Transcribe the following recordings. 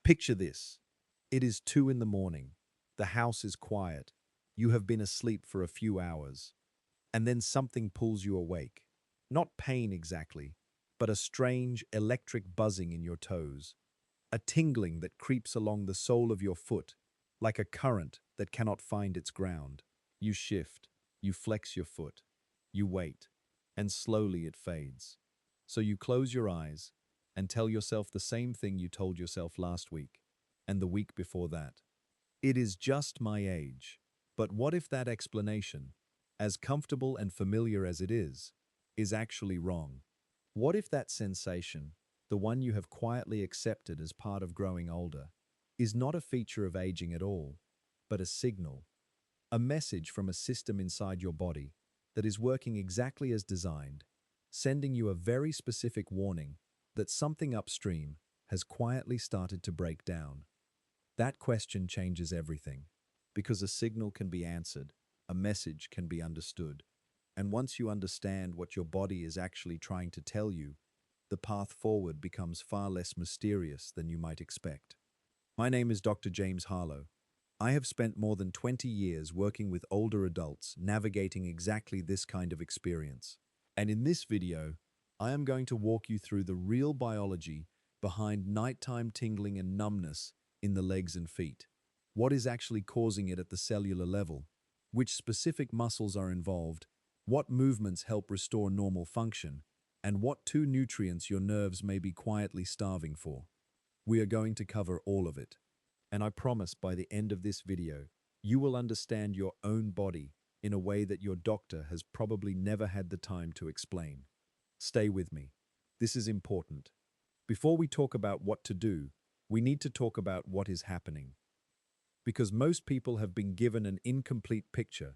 Picture this. It is 2 in the morning. The house is quiet. You have been asleep for a few hours. And then something pulls you awake. Not pain exactly, but a strange electric buzzing in your toes. A tingling that creeps along the sole of your foot, like a current that cannot find its ground. You shift. You flex your foot. You wait. And slowly it fades. So you close your eyes and tell yourself the same thing you told yourself last week and the week before that. It is just my age. But what if that explanation, as comfortable and familiar as it is actually wrong? What if that sensation, the one you have quietly accepted as part of growing older, is not a feature of aging at all, but a signal, a message from a system inside your body that is working exactly as designed, sending you a very specific warning that something upstream has quietly started to break down? That question changes everything, because a signal can be answered, a message can be understood. And once you understand what your body is actually trying to tell you, the path forward becomes far less mysterious than you might expect. My name is Dr. James Harlow. I have spent more than 20 years working with older adults navigating exactly this kind of experience. And in this video, I am going to walk you through the real biology behind nighttime tingling and numbness in the legs and feet. What is actually causing it at the cellular level? Which specific muscles are involved? What movements help restore normal function? And what two nutrients your nerves may be quietly starving for? We are going to cover all of it. And I promise by the end of this video, you will understand your own body in a way that your doctor has probably never had the time to explain. Stay with me. This is important. Before we talk about what to do, we need to talk about what is happening. Because most people have been given an incomplete picture,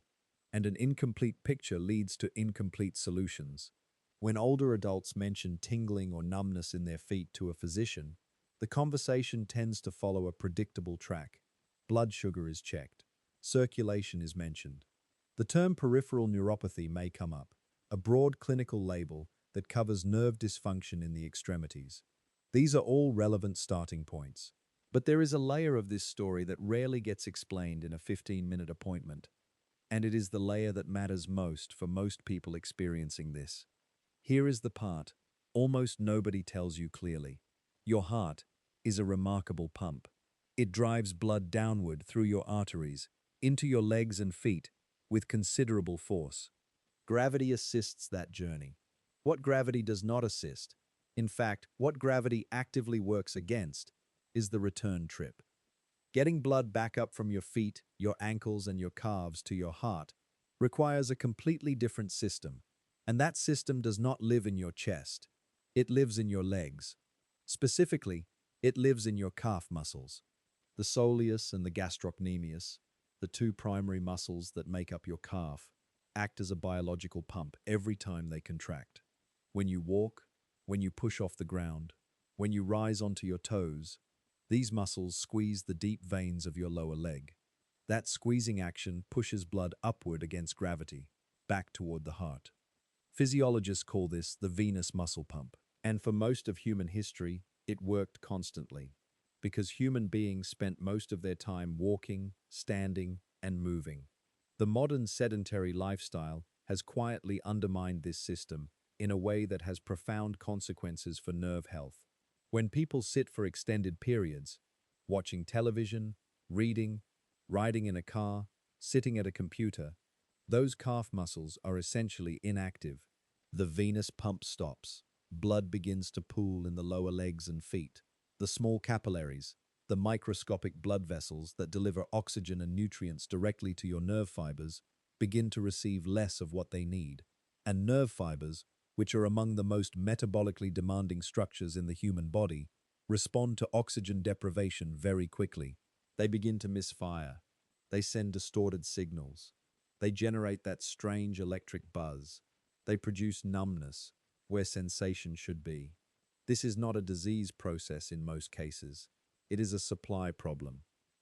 and an incomplete picture leads to incomplete solutions. When older adults mention tingling or numbness in their feet to a physician, the conversation tends to follow a predictable track. Blood sugar is checked. Circulation is mentioned. The term peripheral neuropathy may come up, a broad clinical label that covers nerve dysfunction in the extremities. These are all relevant starting points. But there is a layer of this story that rarely gets explained in a 15-minute appointment, and it is the layer that matters most for most people experiencing this. Here is the part almost nobody tells you clearly. Your heart is a remarkable pump. It drives blood downward through your arteries, into your legs and feet, with considerable force. Gravity assists that journey. What gravity does not assist, in fact, what gravity actively works against, is the return trip. Getting blood back up from your feet, your ankles, and your calves to your heart requires a completely different system. And that system does not live in your chest. It lives in your legs. Specifically, it lives in your calf muscles. The soleus and the gastrocnemius, the two primary muscles that make up your calf, act as a biological pump every time they contract. When you walk, when you push off the ground, when you rise onto your toes, these muscles squeeze the deep veins of your lower leg. That squeezing action pushes blood upward against gravity, back toward the heart. Physiologists call this the venous muscle pump. And for most of human history, it worked constantly, because human beings spent most of their time walking, standing, and moving. The modern sedentary lifestyle has quietly undermined this system in a way that has profound consequences for nerve health. When people sit for extended periods, watching television, reading, riding in a car, sitting at a computer, those calf muscles are essentially inactive. The venous pump stops. Blood begins to pool in the lower legs and feet. The small capillaries, the microscopic blood vessels that deliver oxygen and nutrients directly to your nerve fibers, begin to receive less of what they need. And nerve fibers, which are among the most metabolically demanding structures in the human body, respond to oxygen deprivation very quickly. They begin to misfire. They send distorted signals. They generate that strange electric buzz. They produce numbness where sensation should be. This is not a disease process in most cases. It is a supply problem.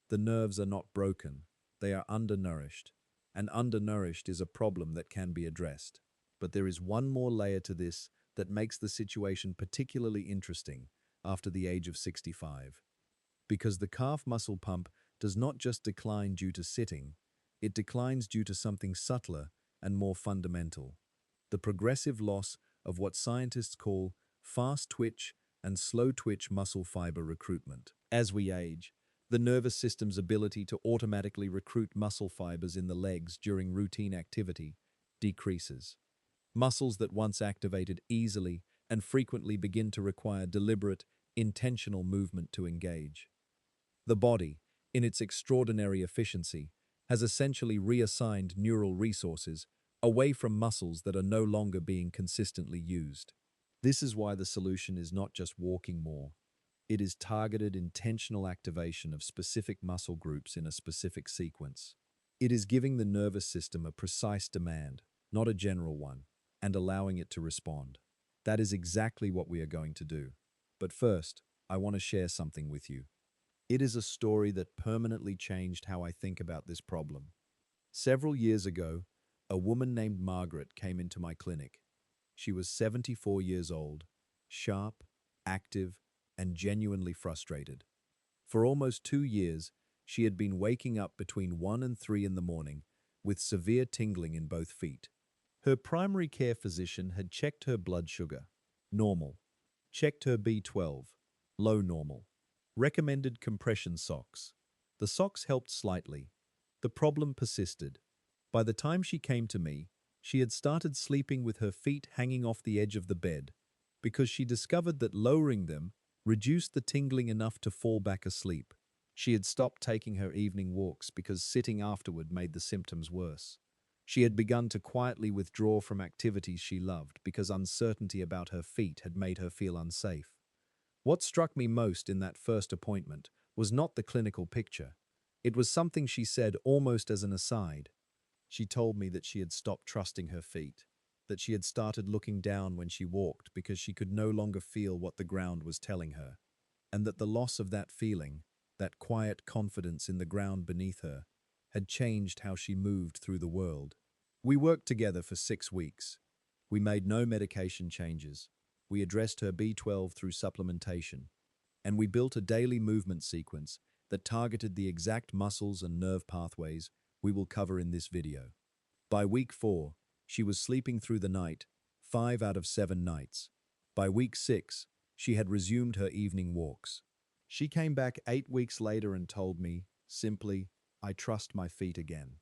The nerves are not broken. They are undernourished. And undernourished is a problem that can be addressed. But there is one more layer to this that makes the situation particularly interesting after the age of 65. because the calf muscle pump does not just decline due to sitting, it declines due to something subtler and more fundamental: the progressive loss of what scientists call fast twitch and slow twitch muscle fiber recruitment. As we age, the nervous system's ability to automatically recruit muscle fibers in the legs during routine activity decreases. Muscles that once activated easily and frequently begin to require deliberate, intentional movement to engage. The body, in its extraordinary efficiency, has essentially reassigned neural resources away from muscles that are no longer being consistently used. This is why the solution is not just walking more. It is targeted, intentional activation of specific muscle groups in a specific sequence. It is giving the nervous system a precise demand, not a general one, and allowing it to respond. That is exactly what we are going to do. But first, I want to share something with you. It is a story that permanently changed how I think about this problem. Several years ago, a woman named Margaret came into my clinic. She was 74 years old, sharp, active, and genuinely frustrated. For almost 2 years, she had been waking up between 1 and 3 in the morning with severe tingling in both feet. Her primary care physician had checked her blood sugar, normal, checked her B12, low normal, recommended compression socks. The socks helped slightly. The problem persisted. By the time she came to me, she had started sleeping with her feet hanging off the edge of the bed because she discovered that lowering them reduced the tingling enough to fall back asleep. She had stopped taking her evening walks because sitting afterward made the symptoms worse. She had begun to quietly withdraw from activities she loved because uncertainty about her feet had made her feel unsafe. What struck me most in that first appointment was not the clinical picture. It was something she said almost as an aside. She told me that she had stopped trusting her feet, that she had started looking down when she walked because she could no longer feel what the ground was telling her, and that the loss of that feeling, that quiet confidence in the ground beneath her, had changed how she moved through the world. We worked together for 6 weeks. We made no medication changes. We addressed her B12 through supplementation, and we built a daily movement sequence that targeted the exact muscles and nerve pathways we will cover in this video. By week 4, she was sleeping through the night, 5 out of 7 nights. By week 6, she had resumed her evening walks. She came back 8 weeks later and told me, simply, "I trust my feet again."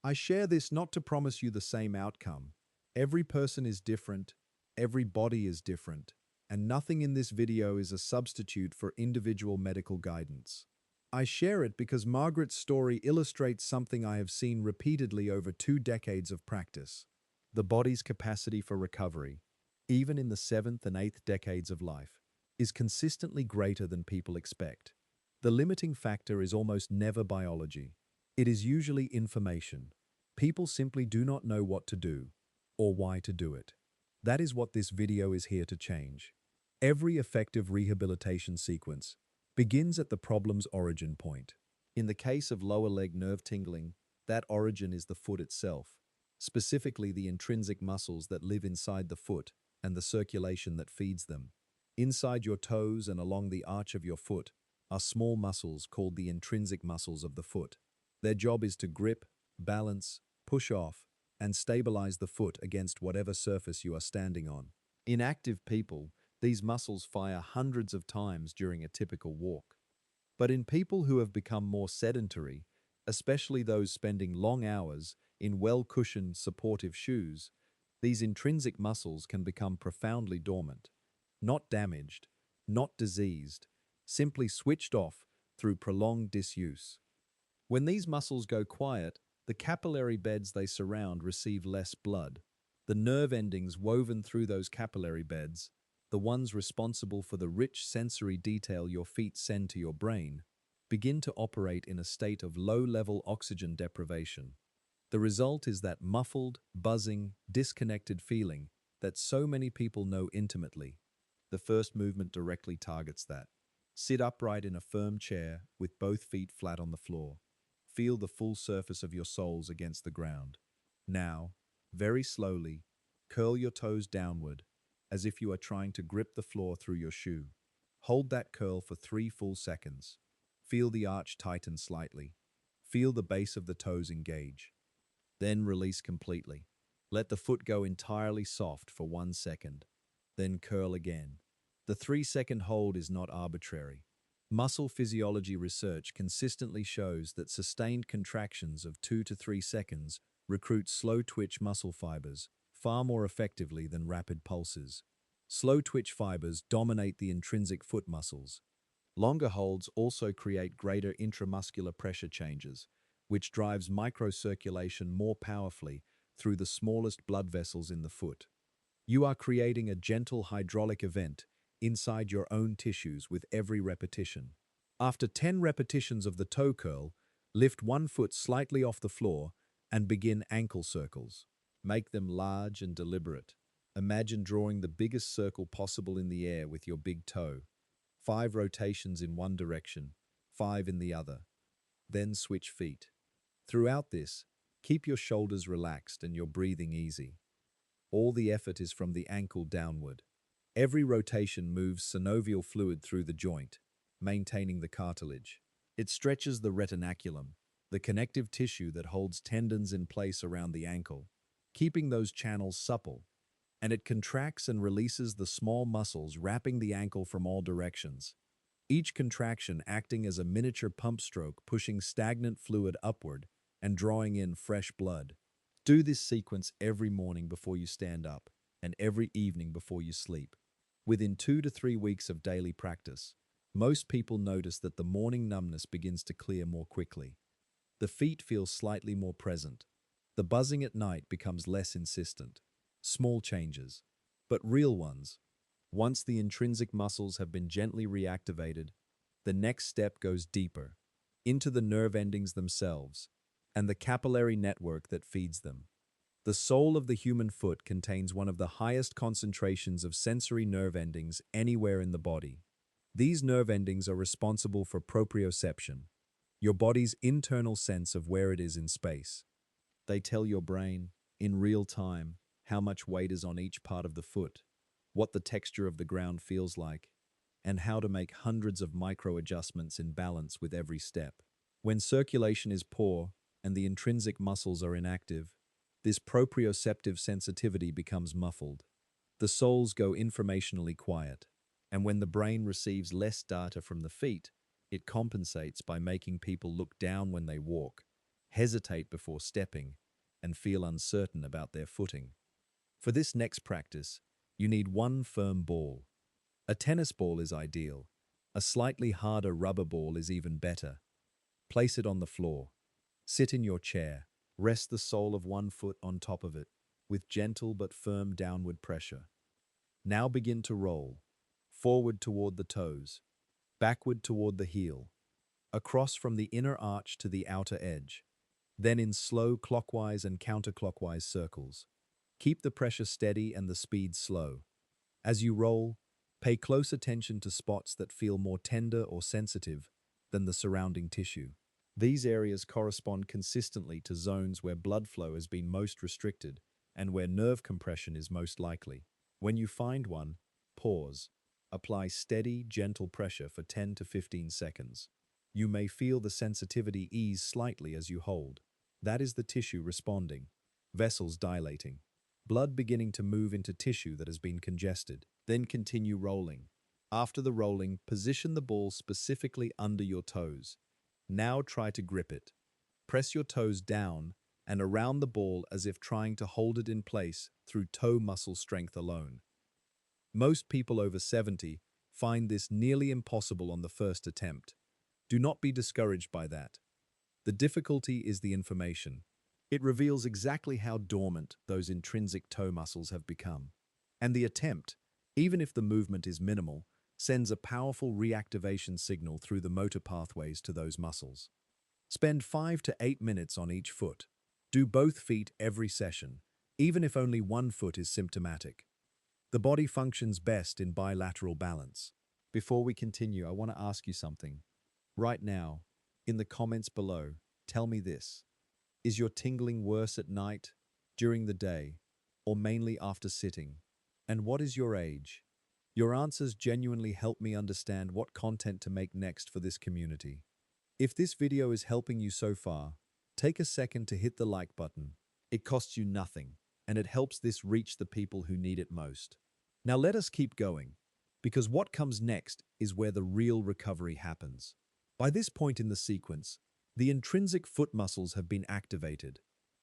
I share this not to promise you the same outcome. Every person is different, every body is different, and nothing in this video is a substitute for individual medical guidance. I share it because Margaret's story illustrates something I have seen repeatedly over 2 decades of practice: the body's capacity for recovery, even in the 7th and 8th decades of life, is consistently greater than people expect. The limiting factor is almost never biology. It is usually information. People simply do not know what to do, or why to do it. That is what this video is here to change. Every effective rehabilitation sequence begins at the problem's origin point. In the case of lower leg nerve tingling, that origin is the foot itself, specifically the intrinsic muscles that live inside the foot and the circulation that feeds them. Inside your toes and along the arch of your foot are small muscles called the intrinsic muscles of the foot. Their job is to grip, balance, push off, and stabilize the foot against whatever surface you are standing on. In active people, these muscles fire hundreds of times during a typical walk. But in people who have become more sedentary, especially those spending long hours in well-cushioned, supportive shoes, these intrinsic muscles can become profoundly dormant, not damaged, not diseased, simply switched off through prolonged disuse. When these muscles go quiet, the capillary beds they surround receive less blood. The nerve endings woven through those capillary beds, the ones responsible for the rich sensory detail your feet send to your brain, begin to operate in a state of low-level oxygen deprivation. The result is that muffled, buzzing, disconnected feeling that so many people know intimately. The first movement directly targets that. Sit upright in a firm chair with both feet flat on the floor. Feel the full surface of your soles against the ground. Now, very slowly, curl your toes downward, as if you are trying to grip the floor through your shoe. Hold that curl for 3 full seconds. Feel the arch tighten slightly. Feel the base of the toes engage. Then release completely. Let the foot go entirely soft for 1 second. Then curl again. The 3-second hold is not arbitrary. Muscle physiology research consistently shows that sustained contractions of 2 to 3 seconds recruit slow-twitch muscle fibers far more effectively than rapid pulses. Slow-twitch fibers dominate the intrinsic foot muscles. Longer holds also create greater intramuscular pressure changes, which drives microcirculation more powerfully through the smallest blood vessels in the foot. You are creating a gentle hydraulic event inside your own tissues with every repetition. After 10 repetitions of the toe curl, lift one foot slightly off the floor and begin ankle circles. Make them large and deliberate. Imagine drawing the biggest circle possible in the air with your big toe. 5 rotations in one direction, 5 in the other. Then switch feet. Throughout this, keep your shoulders relaxed and your breathing easy. All the effort is from the ankle downward. Every rotation moves synovial fluid through the joint, maintaining the cartilage. It stretches the retinaculum, the connective tissue that holds tendons in place around the ankle, keeping those channels supple. And it contracts and releases the small muscles wrapping the ankle from all directions. Each contraction acting as a miniature pump stroke, pushing stagnant fluid upward and drawing in fresh blood. Do this sequence every morning before you stand up and every evening before you sleep. Within 2 to 3 weeks of daily practice, most people notice that the morning numbness begins to clear more quickly. The feet feel slightly more present. The buzzing at night becomes less insistent. Small changes, but real ones. Once the intrinsic muscles have been gently reactivated, the next step goes deeper, into the nerve endings themselves, and the capillary network that feeds them. The sole of the human foot contains one of the highest concentrations of sensory nerve endings anywhere in the body. These nerve endings are responsible for proprioception, your body's internal sense of where it is in space. They tell your brain, in real time, how much weight is on each part of the foot, what the texture of the ground feels like, and how to make hundreds of micro adjustments in balance with every step. When circulation is poor and the intrinsic muscles are inactive, this proprioceptive sensitivity becomes muffled. The soles go informationally quiet, and when the brain receives less data from the feet, it compensates by making people look down when they walk, hesitate before stepping, and feel uncertain about their footing. For this next practice, you need one firm ball. A tennis ball is ideal. A slightly harder rubber ball is even better. Place it on the floor. Sit in your chair. Rest the sole of one foot on top of it, with gentle but firm downward pressure. Now begin to roll. Forward toward the toes. Backward toward the heel. Across from the inner arch to the outer edge. Then in slow clockwise and counterclockwise circles. Keep the pressure steady and the speed slow. As you roll, pay close attention to spots that feel more tender or sensitive than the surrounding tissue. These areas correspond consistently to zones where blood flow has been most restricted and where nerve compression is most likely. When you find one, pause. Apply steady, gentle pressure for 10 to 15 seconds. You may feel the sensitivity ease slightly as you hold. That is the tissue responding. Vessels dilating. Blood beginning to move into tissue that has been congested. Then continue rolling. After the rolling, position the ball specifically under your toes. Now try to grip it. Press your toes down and around the ball as if trying to hold it in place through toe muscle strength alone. Most people over 70 find this nearly impossible on the first attempt. Do not be discouraged by that. The difficulty is the information. It reveals exactly how dormant those intrinsic toe muscles have become. And the attempt, even if the movement is minimal, sends a powerful reactivation signal through the motor pathways to those muscles. Spend 5 to 8 minutes on each foot. Do both feet every session, even if only one foot is symptomatic. The body functions best in bilateral balance. Before we continue, I want to ask you something. Right now, in the comments below, tell me this. Is your tingling worse at night, during the day, or mainly after sitting? And what is your age? Your answers genuinely help me understand what content to make next for this community. If this video is helping you so far, take a second to hit the like button. It costs you nothing, and it helps this reach the people who need it most. Now let us keep going, because what comes next is where the real recovery happens. By this point in the sequence, the intrinsic foot muscles have been activated.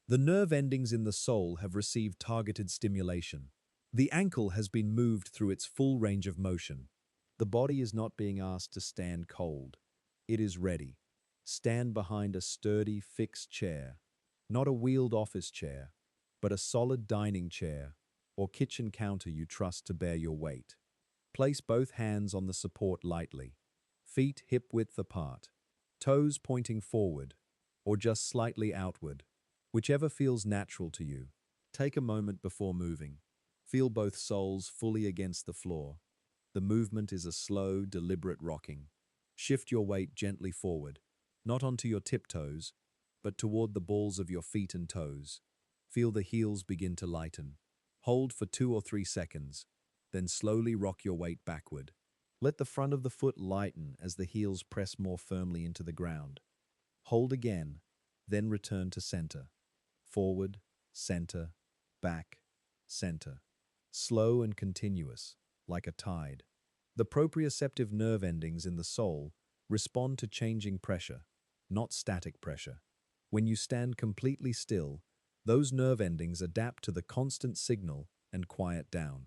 The nerve endings in the sole have received targeted stimulation. The ankle has been moved through its full range of motion. The body is not being asked to stand cold. It is ready. Stand behind a sturdy, fixed chair, not a wheeled office chair, but a solid dining chair or kitchen counter you trust to bear your weight. Place both hands on the support lightly, feet hip-width apart, toes pointing forward or just slightly outward, whichever feels natural to you. Take a moment before moving. Feel both soles fully against the floor. The movement is a slow, deliberate rocking. Shift your weight gently forward, not onto your tiptoes, but toward the balls of your feet and toes. Feel the heels begin to lighten. Hold for 2 or 3 seconds, then slowly rock your weight backward. Let the front of the foot lighten as the heels press more firmly into the ground. Hold again, then return to center. Forward, center, back, center. Slow and continuous, like a tide. The proprioceptive nerve endings in the sole respond to changing pressure, not static pressure. When you stand completely still, those nerve endings adapt to the constant signal and quiet down.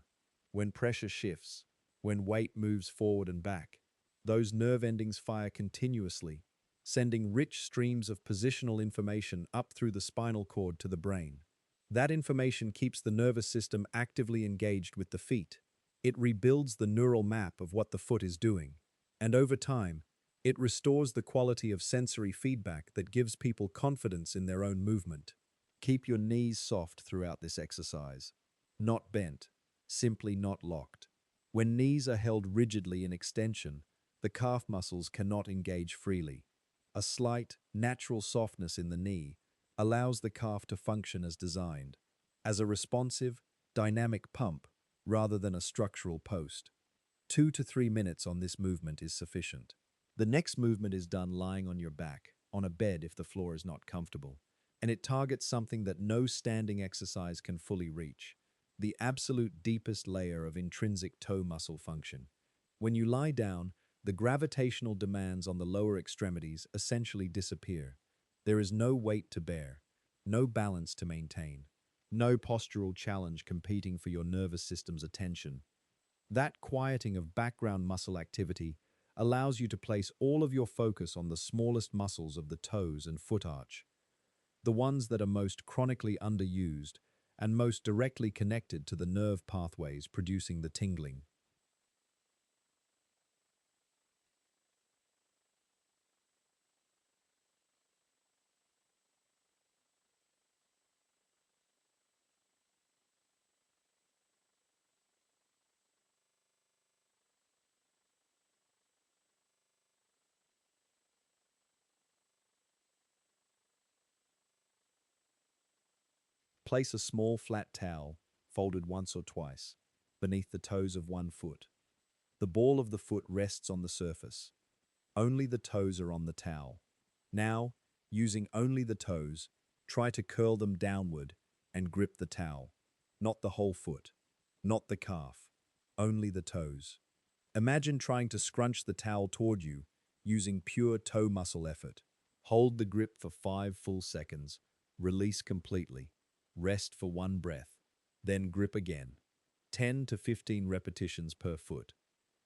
When pressure shifts, when weight moves forward and back, those nerve endings fire continuously, sending rich streams of positional information up through the spinal cord to the brain. That information keeps the nervous system actively engaged with the feet. It rebuilds the neural map of what the foot is doing, and over time, it restores the quality of sensory feedback that gives people confidence in their own movement. Keep your knees soft throughout this exercise. Not bent, simply not locked. When knees are held rigidly in extension, the calf muscles cannot engage freely. A slight, natural softness in the knee allows the calf to function as designed, as a responsive, dynamic pump rather than a structural post. 2 to 3 minutes on this movement is sufficient. The next movement is done lying on your back, on a bed if the floor is not comfortable, and it targets something that no standing exercise can fully reach, the absolute deepest layer of intrinsic toe muscle function. When you lie down, the gravitational demands on the lower extremities essentially disappear. There is no weight to bear, no balance to maintain, no postural challenge competing for your nervous system's attention. That quieting of background muscle activity allows you to place all of your focus on the smallest muscles of the toes and foot arch, the ones that are most chronically underused and most directly connected to the nerve pathways producing the tingling. Place a small flat towel, folded once or twice, beneath the toes of one foot. The ball of the foot rests on the surface. Only the toes are on the towel. Now, using only the toes, try to curl them downward and grip the towel. Not the whole foot, not the calf, only the toes. Imagine trying to scrunch the towel toward you using pure toe muscle effort. Hold the grip for 5 full seconds, release completely, rest for 1 breath, then grip again. 10 to 15 repetitions per foot.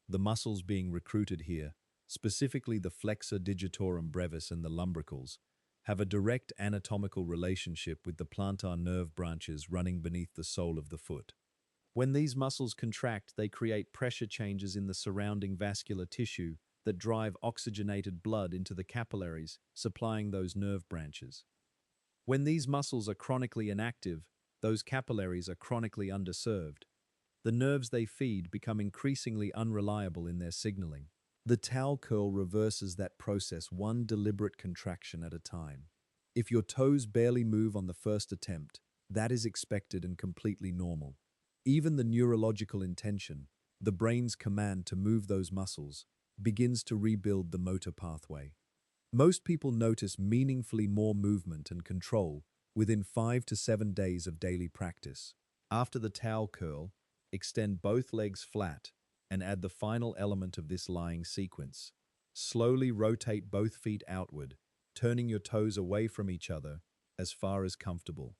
The muscles being recruited here, specifically the flexor digitorum brevis and the lumbricals, have a direct anatomical relationship with the plantar nerve branches running beneath the sole of the foot. When these muscles contract, they create pressure changes in the surrounding vascular tissue that drive oxygenated blood into the capillaries, supplying those nerve branches. When these muscles are chronically inactive, those capillaries are chronically underserved. The nerves they feed become increasingly unreliable in their signaling. The towel curl reverses that process one deliberate contraction at a time. If your toes barely move on the first attempt, that is expected and completely normal. Even the neurological intention, the brain's command to move those muscles, begins to rebuild the motor pathway. Most people notice meaningfully more movement and control within 5 to 7 days of daily practice. After the towel curl, extend both legs flat and add the final element of this lying sequence. Slowly rotate both feet outward, turning your toes away from each other as far as comfortable.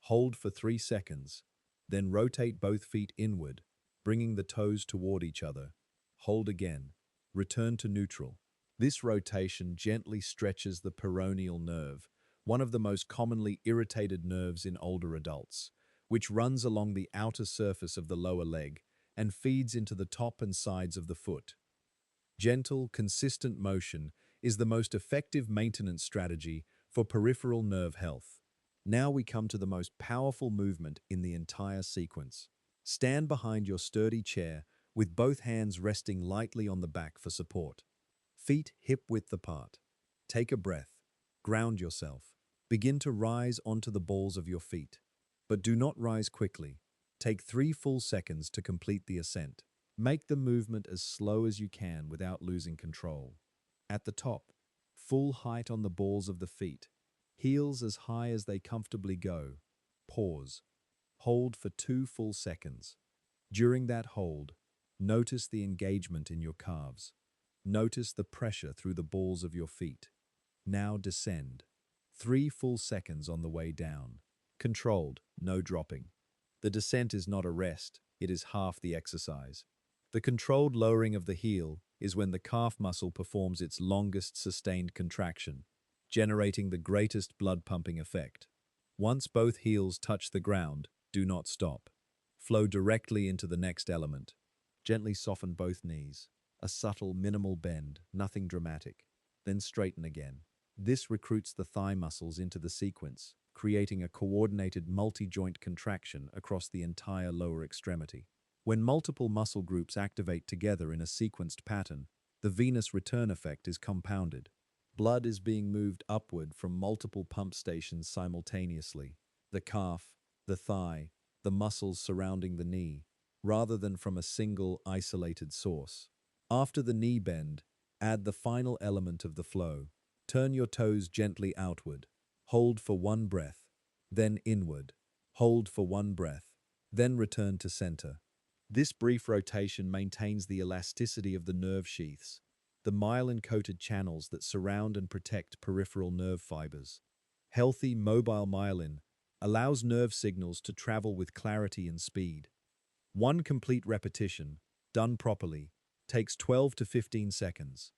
Hold for 3 seconds, then rotate both feet inward, bringing the toes toward each other. Hold again. Return to neutral. This rotation gently stretches the peroneal nerve, one of the most commonly irritated nerves in older adults, which runs along the outer surface of the lower leg and feeds into the top and sides of the foot. Gentle, consistent motion is the most effective maintenance strategy for peripheral nerve health. Now we come to the most powerful movement in the entire sequence. Stand behind your sturdy chair with both hands resting lightly on the back for support. Feet hip-width apart. Take a breath. Ground yourself. Begin to rise onto the balls of your feet. But do not rise quickly. Take 3 full seconds to complete the ascent. Make the movement as slow as you can without losing control. At the top, full height on the balls of the feet. Heels as high as they comfortably go. Pause. Hold for 2 full seconds. During that hold, notice the engagement in your calves. Notice the pressure through the balls of your feet. Now descend. 3 full seconds on the way down. Controlled, no dropping. The descent is not a rest, it is half the exercise. The controlled lowering of the heel is when the calf muscle performs its longest sustained contraction, generating the greatest blood pumping effect. Once both heels touch the ground, do not stop. Flow directly into the next element. Gently soften both knees. A subtle, minimal bend, nothing dramatic. Then straighten again. This recruits the thigh muscles into the sequence, creating a coordinated multi-joint contraction across the entire lower extremity. When multiple muscle groups activate together in a sequenced pattern, the venous return effect is compounded. Blood is being moved upward from multiple pump stations simultaneously. The calf, the thigh, the muscles surrounding the knee, rather than from a single, isolated source. After the knee bend, add the final element of the flow. Turn your toes gently outward. Hold for 1 breath, then inward. Hold for 1 breath, then return to center. This brief rotation maintains the elasticity of the nerve sheaths, the myelin-coated channels that surround and protect peripheral nerve fibers. Healthy, mobile myelin allows nerve signals to travel with clarity and speed. 1 complete repetition, done properly, takes 12 to 15 seconds.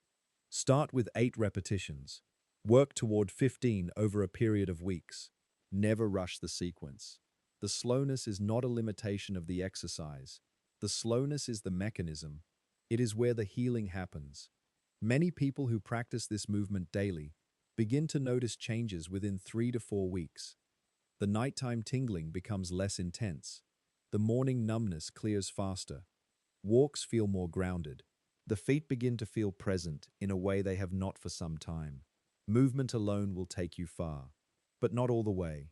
Start with 8 repetitions. Work toward 15 over a period of weeks. Never rush the sequence. The slowness is not a limitation of the exercise. The slowness is the mechanism. It is where the healing happens. Many people who practice this movement daily begin to notice changes within 3 to 4 weeks. The nighttime tingling becomes less intense. The morning numbness clears faster. Walks feel more grounded. The feet begin to feel present in a way they have not for some time. Movement alone will take you far, but not all the way,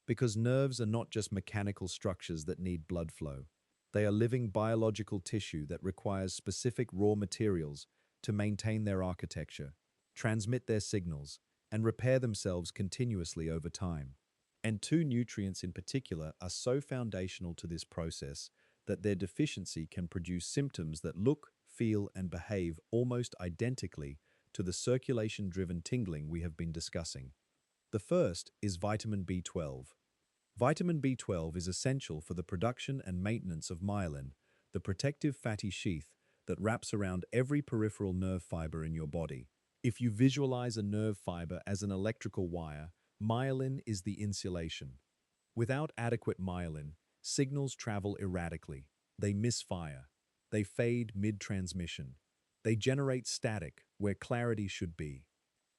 because nerves are not just mechanical structures that need blood flow. They are living biological tissue that requires specific raw materials to maintain their architecture, transmit their signals, and repair themselves continuously over time. And 2 nutrients in particular are so foundational to this process that their deficiency can produce symptoms that look, feel, and behave almost identically to the circulation-driven tingling we have been discussing. The first is vitamin B12. Vitamin B12 is essential for the production and maintenance of myelin, the protective fatty sheath that wraps around every peripheral nerve fiber in your body. If you visualize a nerve fiber as an electrical wire, myelin is the insulation. Without adequate myelin, signals travel erratically. They misfire. They fade mid-transmission. They generate static where clarity should be.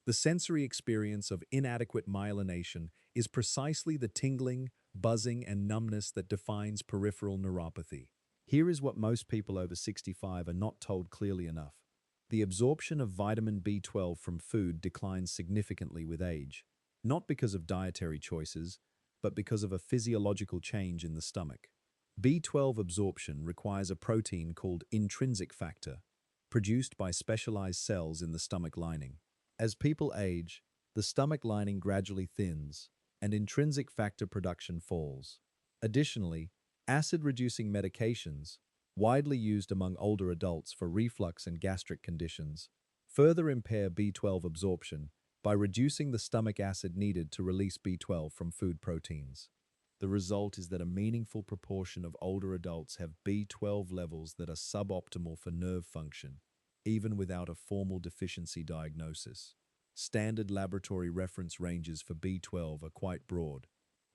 The sensory experience of inadequate myelination is precisely the tingling, buzzing, and numbness that defines peripheral neuropathy. Here is what most people over 65 are not told clearly enough. The absorption of vitamin B12 from food declines significantly with age, not because of dietary choices, but because of a physiological change in the stomach. B12 absorption requires a protein called intrinsic factor, produced by specialized cells in the stomach lining. As people age, the stomach lining gradually thins, and intrinsic factor production falls. Additionally, acid-reducing medications, widely used among older adults for reflux and gastric conditions, further impair B12 absorption by reducing the stomach acid needed to release B12 from food proteins. The result is that a meaningful proportion of older adults have B12 levels that are suboptimal for nerve function, even without a formal deficiency diagnosis. Standard laboratory reference ranges for B12 are quite broad,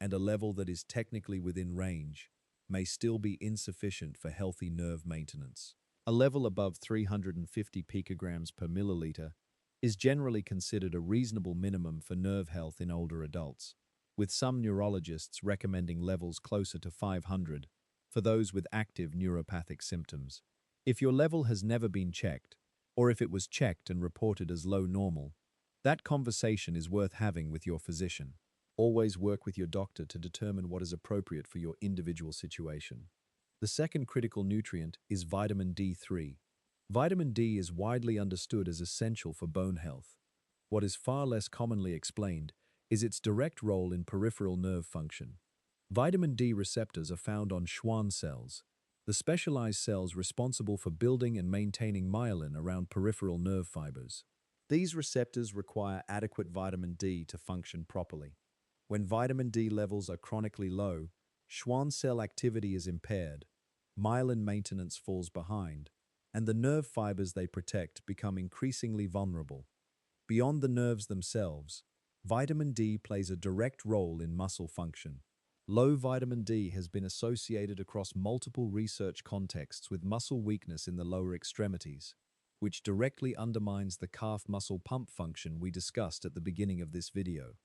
and a level that is technically within range may still be insufficient for healthy nerve maintenance. A level above 350 picograms per milliliter is generally considered a reasonable minimum for nerve health in older adults, with some neurologists recommending levels closer to 500 for those with active neuropathic symptoms. If your level has never been checked, or if it was checked and reported as low normal, that conversation is worth having with your physician. Always work with your doctor to determine what is appropriate for your individual situation. The second critical nutrient is vitamin D3. Vitamin D is widely understood as essential for bone health. What is far less commonly explained is its direct role in peripheral nerve function. Vitamin D receptors are found on Schwann cells, the specialized cells responsible for building and maintaining myelin around peripheral nerve fibers. These receptors require adequate vitamin D to function properly. When vitamin D levels are chronically low, Schwann cell activity is impaired, myelin maintenance falls behind, and the nerve fibers they protect become increasingly vulnerable. Beyond the nerves themselves, vitamin D plays a direct role in muscle function. Low vitamin D has been associated across multiple research contexts with muscle weakness in the lower extremities, which directly undermines the calf muscle pump function we discussed at the beginning of this video.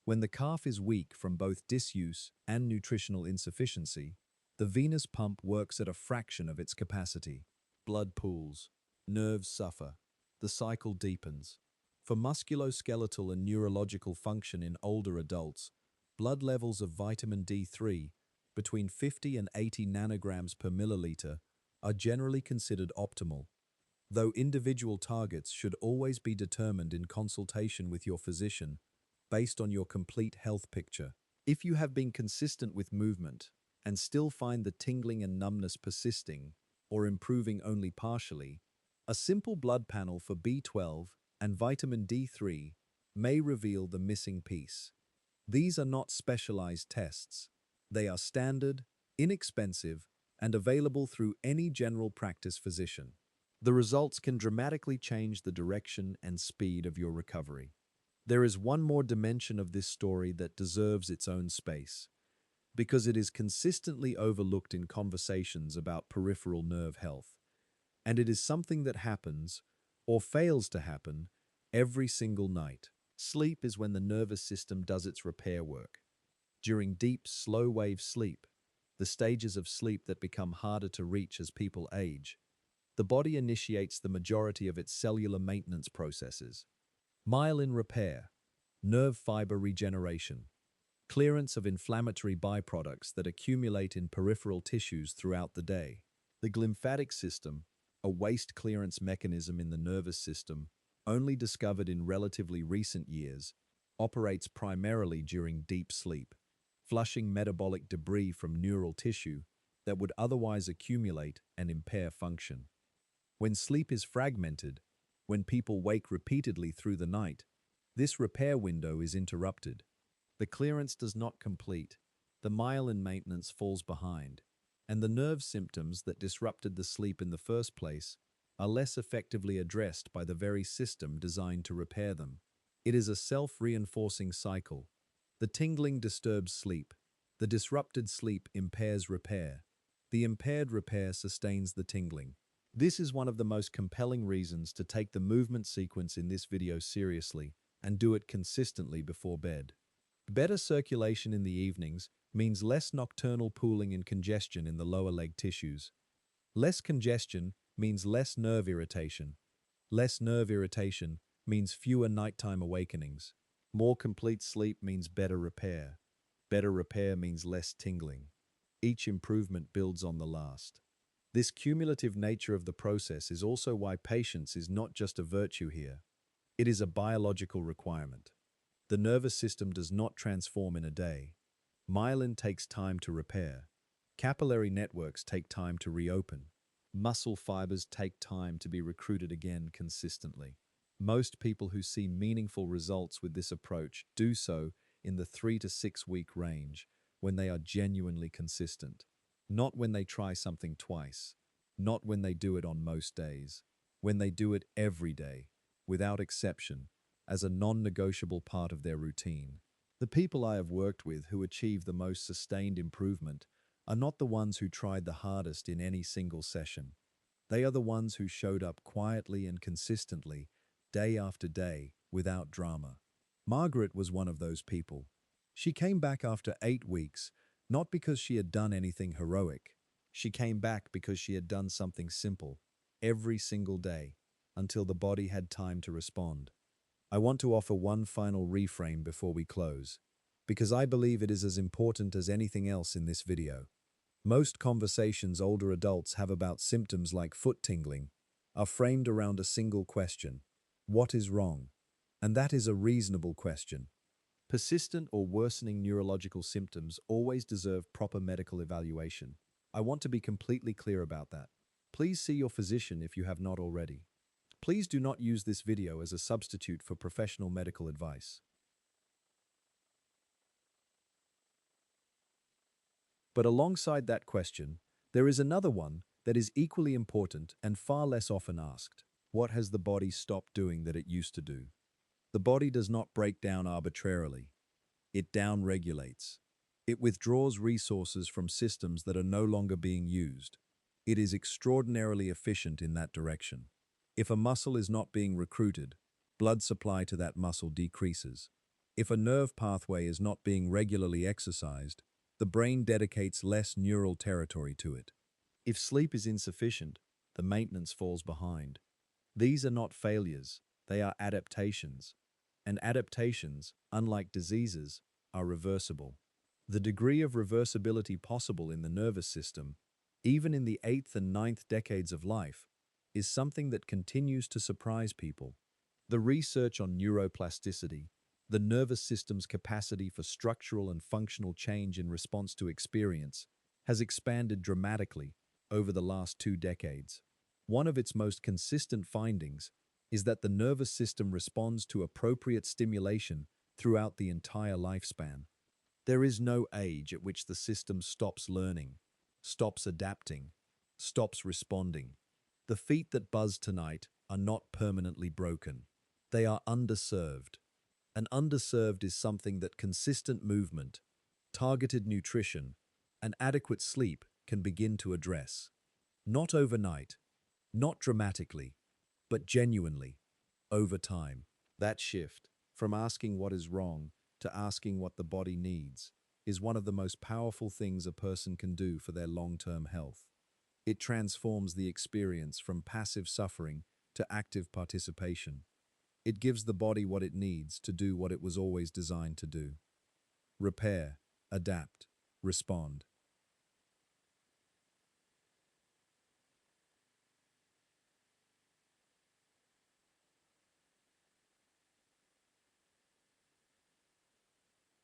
When the calf is weak from both disuse and nutritional insufficiency, the venous pump works at a fraction of its capacity. Blood pools, nerves suffer, the cycle deepens. For musculoskeletal and neurological function in older adults, blood levels of vitamin D3 between 50 and 80 nanograms per milliliter are generally considered optimal, though individual targets should always be determined in consultation with your physician based on your complete health picture. If you have been consistent with movement and still find the tingling and numbness persisting or improving only partially, a simple blood panel for B12 and vitamin D3 may reveal the missing piece. These are not specialized tests. They are standard, inexpensive, and available through any general practice physician. The results can dramatically change the direction and speed of your recovery. There is one more dimension of this story that deserves its own space, because it is consistently overlooked in conversations about peripheral nerve health, and it is something that happens, or fails to happen, every single night. Sleep is when the nervous system does its repair work. During deep, slow-wave sleep, the stages of sleep that become harder to reach as people age, the body initiates the majority of its cellular maintenance processes. Myelin repair, nerve fiber regeneration, clearance of inflammatory byproducts that accumulate in peripheral tissues throughout the day. The glymphatic system, a waste clearance mechanism in the nervous system, only discovered in relatively recent years, operates primarily during deep sleep, flushing metabolic debris from neural tissue that would otherwise accumulate and impair function. When sleep is fragmented, when people wake repeatedly through the night, this repair window is interrupted. The clearance does not complete, the myelin maintenance falls behind, and the nerve symptoms that disrupted the sleep in the first place are less effectively addressed by the very system designed to repair them. It is a self-reinforcing cycle. The tingling disturbs sleep. The disrupted sleep impairs repair. The impaired repair sustains the tingling. This is one of the most compelling reasons to take the movement sequence in this video seriously and do it consistently before bed. Better circulation in the evenings means less nocturnal pooling and congestion in the lower leg tissues. Less congestion means less nerve irritation. Less nerve irritation means fewer nighttime awakenings. More complete sleep means better repair. Better repair means less tingling. Each improvement builds on the last. This cumulative nature of the process is also why patience is not just a virtue here. It is a biological requirement. The nervous system does not transform in a day. Myelin takes time to repair. Capillary networks take time to reopen. Muscle fibers take time to be recruited again consistently. Most people who see meaningful results with this approach do so in the 3 to 6 week range when they are genuinely consistent. Not when they try something twice. Not when they do it on most days. When they do it every day, without exception, as a non-negotiable part of their routine. The people I have worked with who achieve the most sustained improvement are not the ones who tried the hardest in any single session. They are the ones who showed up quietly and consistently, day after day, without drama. Margaret was one of those people. She came back after 8 weeks, not because she had done anything heroic. She came back because she had done something simple, every single day, until the body had time to respond. I want to offer one final reframe before we close, because I believe it is as important as anything else in this video. Most conversations older adults have about symptoms like foot tingling are framed around a single question: what is wrong? And that is a reasonable question. Persistent or worsening neurological symptoms always deserve proper medical evaluation. I want to be completely clear about that. Please see your physician if you have not already. Please do not use this video as a substitute for professional medical advice. But alongside that question, there is another one that is equally important and far less often asked. What has the body stopped doing that it used to do? The body does not break down arbitrarily. It downregulates. It withdraws resources from systems that are no longer being used. It is extraordinarily efficient in that direction. If a muscle is not being recruited, blood supply to that muscle decreases. If a nerve pathway is not being regularly exercised, the brain dedicates less neural territory to it. If sleep is insufficient, the maintenance falls behind. These are not failures, they are adaptations. And adaptations, unlike diseases, are reversible. The degree of reversibility possible in the nervous system, even in the 8th and 9th decades of life, is something that continues to surprise people. The research on neuroplasticity, the nervous system's capacity for structural and functional change in response to experience, has expanded dramatically over the last 2 decades. One of its most consistent findings is that the nervous system responds to appropriate stimulation throughout the entire lifespan. There is no age at which the system stops learning, stops adapting, stops responding. The feet that buzz tonight are not permanently broken. They are underserved. And underserved is something that consistent movement, targeted nutrition, and adequate sleep can begin to address. Not overnight, not dramatically, but genuinely, over time. That shift, from asking what is wrong to asking what the body needs, is one of the most powerful things a person can do for their long-term health. It transforms the experience from passive suffering to active participation. It gives the body what it needs to do what it was always designed to do: repair, adapt, respond.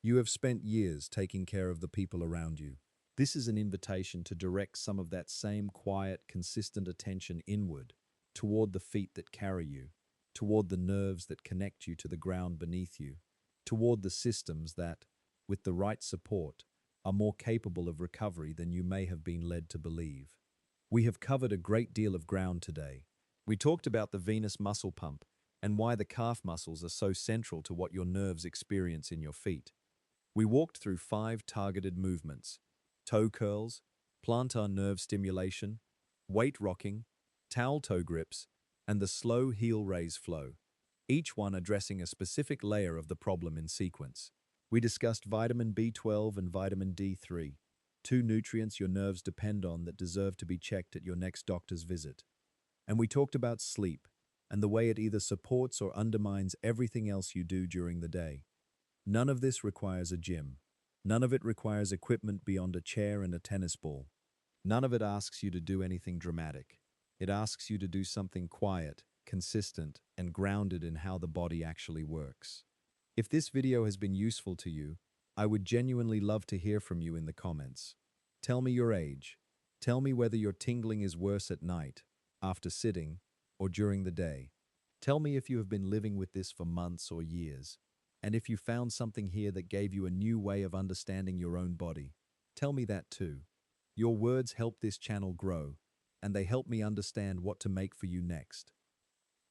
You have spent years taking care of the people around you. This is an invitation to direct some of that same quiet, consistent attention inward, toward the feet that carry you, toward the nerves that connect you to the ground beneath you, toward the systems that, with the right support, are more capable of recovery than you may have been led to believe. We have covered a great deal of ground today. We talked about the venous muscle pump and why the calf muscles are so central to what your nerves experience in your feet. We walked through 5 targeted movements: toe curls, plantar nerve stimulation, weight rocking, towel toe grips, and the slow heel raise flow, each one addressing a specific layer of the problem in sequence. We discussed vitamin B12 and vitamin D3, 2 nutrients your nerves depend on that deserve to be checked at your next doctor's visit. And we talked about sleep and the way it either supports or undermines everything else you do during the day. None of this requires a gym. None of it requires equipment beyond a chair and a tennis ball. None of it asks you to do anything dramatic. It asks you to do something quiet, consistent, and grounded in how the body actually works. If this video has been useful to you, I would genuinely love to hear from you in the comments. Tell me your age. Tell me whether your tingling is worse at night, after sitting, or during the day. Tell me if you have been living with this for months or years, and if you found something here that gave you a new way of understanding your own body. Tell me that too. Your words help this channel grow, and they help me understand what to make for you next.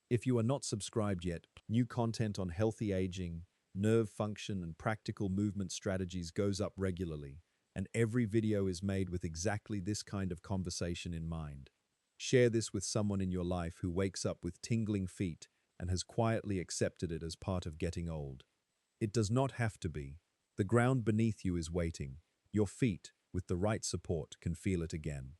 If you are not subscribed yet, new content on healthy aging, nerve function, and practical movement strategies goes up regularly, and every video is made with exactly this kind of conversation in mind. Share this with someone in your life who wakes up with tingling feet and has quietly accepted it as part of getting old. It does not have to be. The ground beneath you is waiting. Your feet, with the right support, can feel it again.